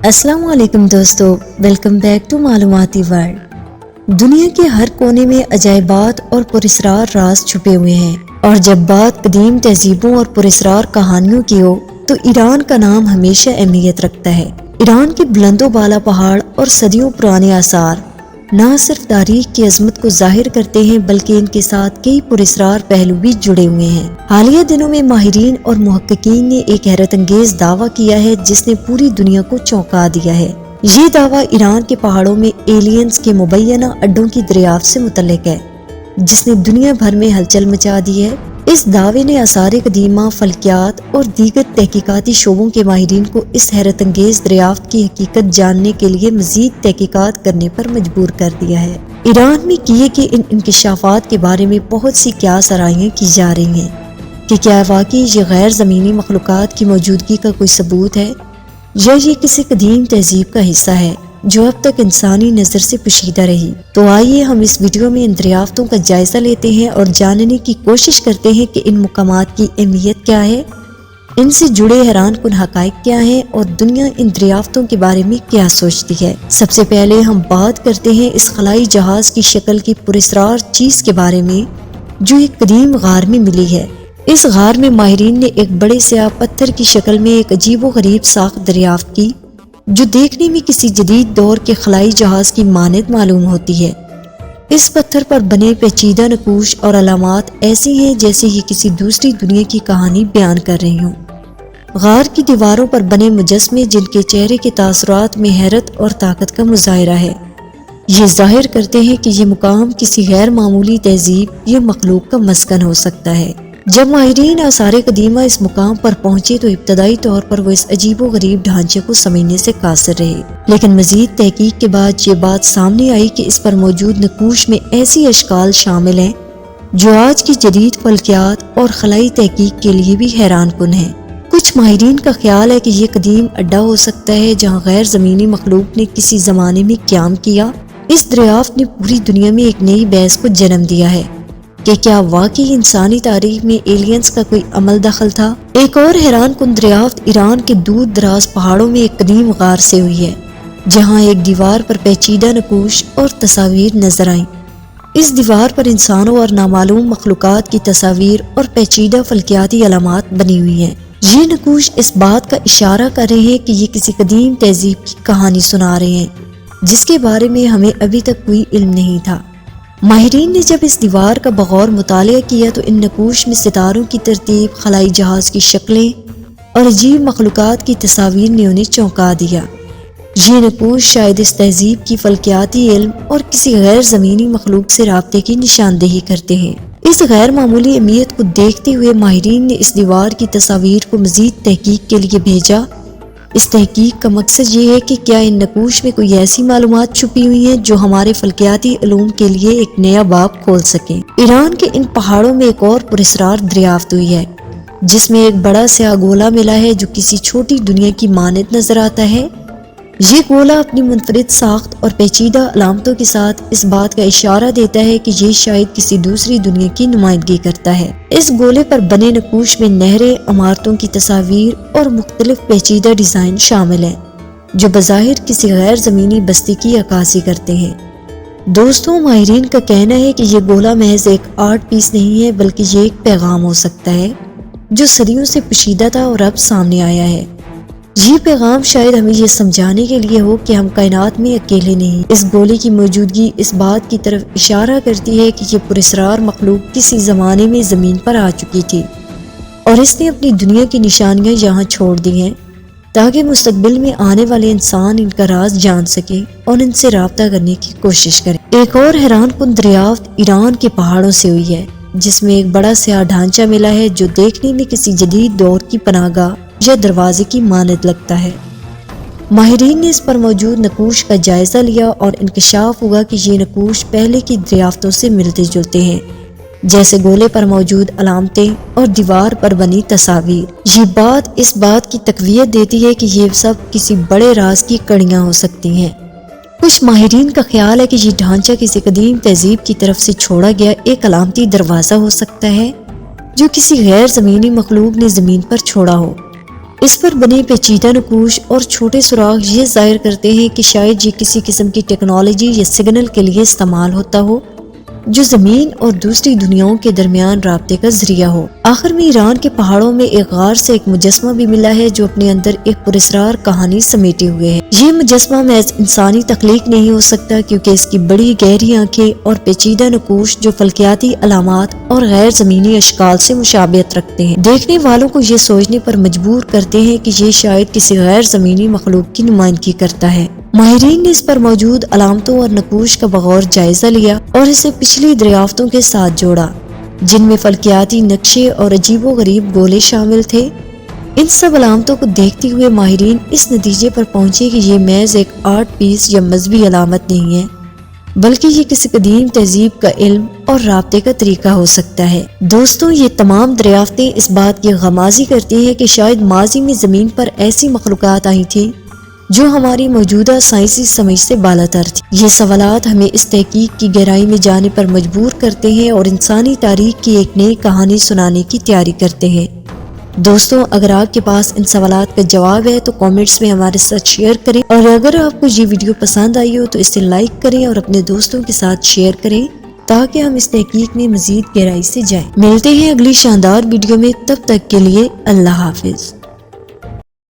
السلام علیکم دوستو، ویلکم بیک ٹو معلوماتی ورلڈ۔ دنیا کے ہر کونے میں عجائبات اور پراسرار راز چھپے ہوئے ہیں، اور جب بات قدیم تہذیبوں اور پراسرار کہانیوں کی ہو تو ایران کا نام ہمیشہ اہمیت رکھتا ہے۔ ایران کے بلند و بالا پہاڑ اور صدیوں پرانے آثار نہ صرف تاریخ کی عظمت کو ظاہر کرتے ہیں بلکہ ان کے ساتھ کئی پراسرار پہلو بھی جڑے ہوئے ہیں۔ حالیہ دنوں میں ماہرین اور محققین نے ایک حیرت انگیز دعویٰ کیا ہے جس نے پوری دنیا کو چونکا دیا ہے۔ یہ دعویٰ ایران کے پہاڑوں میں ایلینز کے مبینہ اڈوں کی دریافت سے متعلق ہے، جس نے دنیا بھر میں ہلچل مچا دی ہے۔ اس دعوے نے آثار قدیمہ، فلکیات اور دیگر تحقیقاتی شعبوں کے ماہرین کو اس حیرت انگیز دریافت کی حقیقت جاننے کے لیے مزید تحقیقات کرنے پر مجبور کر دیا ہے۔ ایران میں کیے گئے ان انکشافات کے بارے میں بہت سی قیاس آرائیاں کی جا رہی ہیں کہ کیا واقعی یہ غیر زمینی مخلوقات کی موجودگی کا کوئی ثبوت ہے یا یہ کسی قدیم تہذیب کا حصہ ہے جو اب تک انسانی نظر سے پوشیدہ رہی۔ تو آئیے ہم اس ویڈیو میں ان دریافتوں کا جائزہ لیتے ہیں اور جاننے کی کوشش کرتے ہیں کہ ان مقامات کی اہمیت کیا ہے، ان سے جڑے حیران کن حقائق کیا ہیں اور دنیا ان دریافتوں کے بارے میں کیا سوچتی ہے۔ سب سے پہلے ہم بات کرتے ہیں اس خلائی جہاز کی شکل کی پراسرار چیز کے بارے میں جو ایک قدیم غار میں ملی ہے۔ اس غار میں ماہرین نے ایک بڑے سیاہ پتھر کی شکل میں ایک عجیب و غریب ساخت دریافت کی جو دیکھنے میں کسی جدید دور کے خلائی جہاز کی مانند معلوم ہوتی ہے۔ اس پتھر پر بنے پیچیدہ نقوش اور علامات ایسی ہیں جیسے یہ کسی دوسری دنیا کی کہانی بیان کر رہی ہوں۔ غار کی دیواروں پر بنے مجسمے جن کے چہرے کے تاثرات میں حیرت اور طاقت کا مظاہرہ ہے، یہ ظاہر کرتے ہیں کہ یہ مقام کسی غیر معمولی تہذیب یا مخلوق کا مسکن ہو سکتا ہے۔ جب ماہرین آثار قدیمہ اس مقام پر پہنچے تو ابتدائی طور پر وہ اس عجیب و غریب ڈھانچے کو سمجھنے سے قاصر رہے، لیکن مزید تحقیق کے بعد یہ بات سامنے آئی کہ اس پر موجود نقوش میں ایسی اشکال شامل ہیں جو آج کی جدید فلکیات اور خلائی تحقیق کے لیے بھی حیران کن ہیں۔ کچھ ماہرین کا خیال ہے کہ یہ قدیم اڈا ہو سکتا ہے جہاں غیر زمینی مخلوق نے کسی زمانے میں قیام کیا۔ اس دریافت نے پوری دنیا میں ایک نئی بحث کو جنم دیا ہے کہ کیا واقعی انسانی تاریخ میں ایلینز کا کوئی عمل دخل تھا۔ ایک اور حیران کن دریافت ایران کے دور دراز پہاڑوں میں ایک قدیم غار سے ہوئی ہے جہاں ایک دیوار پر پیچیدہ نقوش اور تصاویر نظر آئیں۔ اس دیوار پر انسانوں اور نامعلوم مخلوقات کی تصاویر اور پیچیدہ فلکیاتی علامات بنی ہوئی ہیں۔ یہ نقوش اس بات کا اشارہ کر رہے ہیں کہ یہ کسی قدیم تہذیب کی کہانی سنا رہے ہیں جس کے بارے میں ہمیں ابھی تک کوئی علم نہیں تھا۔ ماہرین نے جب اس دیوار کا بغور مطالعہ کیا تو ان نقوش میں ستاروں کی ترتیب، خلائی جہاز کی شکلیں اور عجیب مخلوقات کی تصاویر نے انہیں چونکا دیا۔ یہ نقوش شاید اس تہذیب کی فلکیاتی علم اور کسی غیر زمینی مخلوق سے رابطے کی نشاندہی کرتے ہیں۔ اس غیر معمولی اہمیت کو دیکھتے ہوئے ماہرین نے اس دیوار کی تصاویر کو مزید تحقیق کے لیے بھیجا۔ اس تحقیق کا مقصد یہ ہے کہ کیا ان نقوش میں کوئی ایسی معلومات چھپی ہوئی ہیں جو ہمارے فلکیاتی علوم کے لیے ایک نیا باب کھول سکیں۔ ایران کے ان پہاڑوں میں ایک اور پراسرار دریافت ہوئی ہے جس میں ایک بڑا سیاہ گولا ملا ہے جو کسی چھوٹی دنیا کی مانند نظر آتا ہے۔ یہ گولا اپنی منفرد ساخت اور پیچیدہ علامتوں کے ساتھ اس بات کا اشارہ دیتا ہے کہ یہ شاید کسی دوسری دنیا کی نمائندگی کرتا ہے۔ اس گولے پر بنے نقوش میں نہریں، عمارتوں کی تصاویر اور مختلف پیچیدہ ڈیزائن شامل ہیں جو بظاہر کسی غیر زمینی بستی کی عکاسی کرتے ہیں۔ دوستوں، ماہرین کا کہنا ہے کہ یہ گولا محض ایک آرٹ پیس نہیں ہے بلکہ یہ ایک پیغام ہو سکتا ہے جو صدیوں سے پوشیدہ تھا اور اب سامنے آیا ہے۔ یہ پیغام شاید ہمیں یہ سمجھانے کے لیے ہو کہ ہم کائنات میں اکیلے نہیں۔ اس گولے کی موجودگی اس بات کی طرف اشارہ کرتی ہے کہ یہ پراسرار مخلوق کسی زمانے میں زمین پر آ چکی تھی اور اس نے اپنی دنیا کی نشانیاں یہاں چھوڑ دی ہیں تاکہ مستقبل میں آنے والے انسان ان کا راز جان سکیں اور ان سے رابطہ کرنے کی کوشش کریں۔ ایک اور حیران کن دریافت ایران کے پہاڑوں سے ہوئی ہے جس میں ایک بڑا سیاہ ڈھانچہ ملا ہے جو دیکھنے میں کسی جدید دور کی پناہ گاہ یا دروازے کی مانند لگتا ہے۔ ماہرین نے اس پر موجود نقوش کا جائزہ لیا اور انکشاف ہوا کہ یہ نقوش پہلے کی دریافتوں سے ملتے جلتے ہیں، جیسے گولے پر موجود علامتیں اور دیوار پر بنی تصاویر۔ یہ بات اس بات کی تقویت دیتی ہے کہ یہ سب کسی بڑے راز کی کڑیاں ہو سکتی ہیں۔ کچھ ماہرین کا خیال ہے کہ یہ ڈھانچہ کسی قدیم تہذیب کی طرف سے چھوڑا گیا ایک علامتی دروازہ ہو سکتا ہے جو کسی غیر زمینی مخلوق نے زمین پر چھوڑا ہو۔ اس پر بنے پیچیدہ نقوش اور چھوٹے سوراخ یہ ظاہر کرتے ہیں کہ شاید یہ کسی قسم کی ٹیکنالوجی یا سگنل کے لیے استعمال ہوتا ہو جو زمین اور دوسری دنیاؤں کے درمیان رابطے کا ذریعہ ہو۔ آخر میں ایران کے پہاڑوں میں ایک غار سے ایک مجسمہ بھی ملا ہے جو اپنے اندر ایک پراسرار کہانی سمیٹے ہوئے ہے۔ یہ مجسمہ محض انسانی تخلیق نہیں ہو سکتا کیونکہ اس کی بڑی گہری آنکھیں اور پیچیدہ نقوش جو فلکیاتی علامات اور غیر زمینی اشکال سے مشابہت رکھتے ہیں دیکھنے والوں کو یہ سوچنے پر مجبور کرتے ہیں کہ یہ شاید کسی غیر زمینی مخلوق کی نمائندگی کرتا ہے۔ ماہرین نے اس پر موجود علامتوں اور نقوش کا بغور جائزہ لیا اور اسے پچھلی دریافتوں کے ساتھ جوڑا جن میں فلکیاتی نقشے اور عجیب و غریب گولے شامل تھے۔ ان سب علامتوں کو دیکھتے ہوئے ماہرین اس نتیجے پر پہنچے کہ یہ محض ایک آرٹ پیس یا مذہبی علامت نہیں ہے بلکہ یہ کسی قدیم تہذیب کا علم اور رابطے کا طریقہ ہو سکتا ہے۔ دوستوں، یہ تمام دریافتیں اس بات کی غمازی کرتی ہیں کہ شاید ماضی میں زمین پر ایسی مخلوقات آئی تھیں جو ہماری موجودہ سائنسی سمجھ سے بالاتر تھی۔ یہ سوالات ہمیں اس تحقیق کی گہرائی میں جانے پر مجبور کرتے ہیں اور انسانی تاریخ کی ایک نئی کہانی سنانے کی تیاری کرتے ہیں۔ دوستوں، اگر آپ کے پاس ان سوالات کا جواب ہے تو کامنٹس میں ہمارے ساتھ شیئر کریں، اور اگر آپ کو یہ ویڈیو پسند آئی ہو تو اسے لائک کریں اور اپنے دوستوں کے ساتھ شیئر کریں تاکہ ہم اس تحقیق میں مزید گہرائی سے جائیں۔ ملتے ہیں اگلی شاندار ویڈیو میں، تب تک کے لیے اللہ حافظ۔